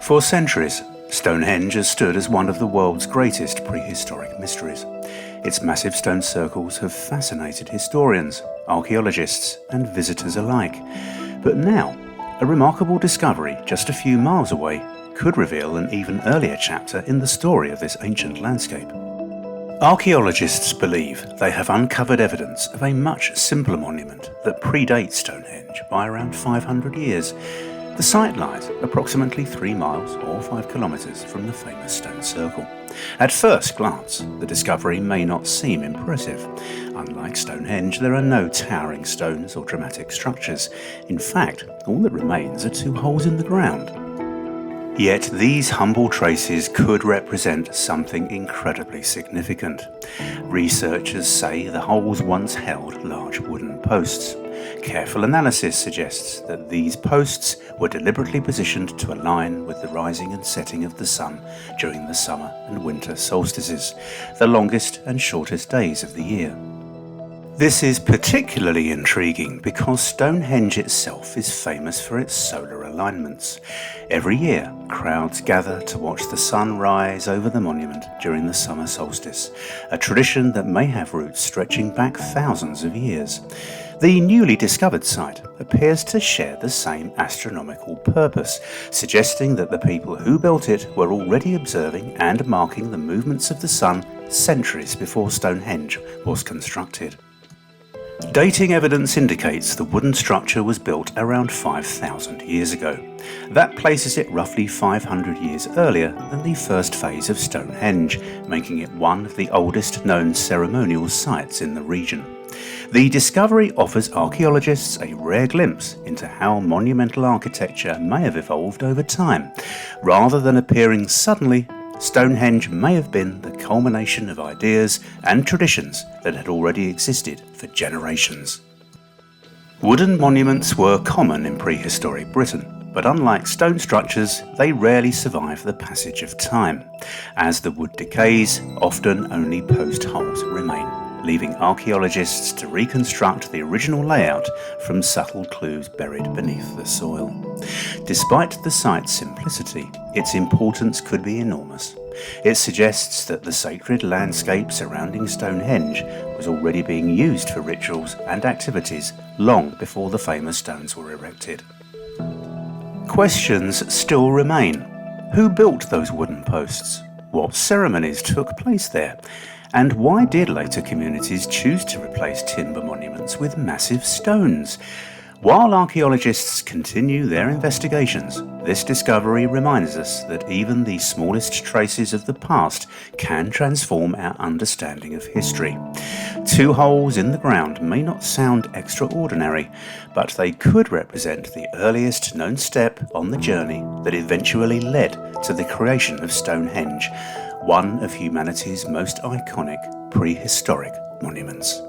For centuries, Stonehenge has stood as one of the world's greatest prehistoric mysteries. Its massive stone circles have fascinated historians, archaeologists, and visitors alike. But now, a remarkable discovery just a few miles away could reveal an even earlier chapter in the story of this ancient landscape. Archaeologists believe they have uncovered evidence of a much simpler monument that predates Stonehenge by around 500 years. The site lies approximately 3 miles or 5 kilometres from the famous stone circle. At first glance, the discovery may not seem impressive. Unlike Stonehenge, there are no towering stones or dramatic structures. In fact, all that remains are 2 holes in the ground. Yet these humble traces could represent something incredibly significant. Researchers say the holes once held large wooden posts. Careful analysis suggests that these posts were deliberately positioned to align with the rising and setting of the sun during the summer and winter solstices, the longest and shortest days of the year. This is particularly intriguing because Stonehenge itself is famous for its solar alignments. Every year, crowds gather to watch the sun rise over the monument during the summer solstice, a tradition that may have roots stretching back thousands of years. The newly discovered site appears to share the same astronomical purpose, suggesting that the people who built it were already observing and marking the movements of the sun centuries before Stonehenge was constructed. Dating evidence indicates the wooden structure was built around 5,000 years ago. That places it roughly 500 years earlier than the first phase of Stonehenge, making it one of the oldest known ceremonial sites in the region. The discovery offers archaeologists a rare glimpse into how monumental architecture may have evolved over time. Rather than appearing suddenly, Stonehenge may have been the culmination of ideas and traditions that had already existed for generations. Wooden monuments were common in prehistoric Britain, but unlike stone structures, they rarely survive the passage of time. As the wood decays, often only post holes remain, leaving archaeologists to reconstruct the original layout from subtle clues buried beneath the soil. Despite the site's simplicity, its importance could be enormous. It suggests that the sacred landscape surrounding Stonehenge was already being used for rituals and activities long before the famous stones were erected. Questions still remain. Who built those wooden posts? What ceremonies took place there? And why did later communities choose to replace timber monuments with massive stones? While archaeologists continue their investigations, this discovery reminds us that even the smallest traces of the past can transform our understanding of history. 2 holes in the ground may not sound extraordinary, but they could represent the earliest known step on the journey that eventually led to the creation of Stonehenge, one of humanity's most iconic prehistoric monuments.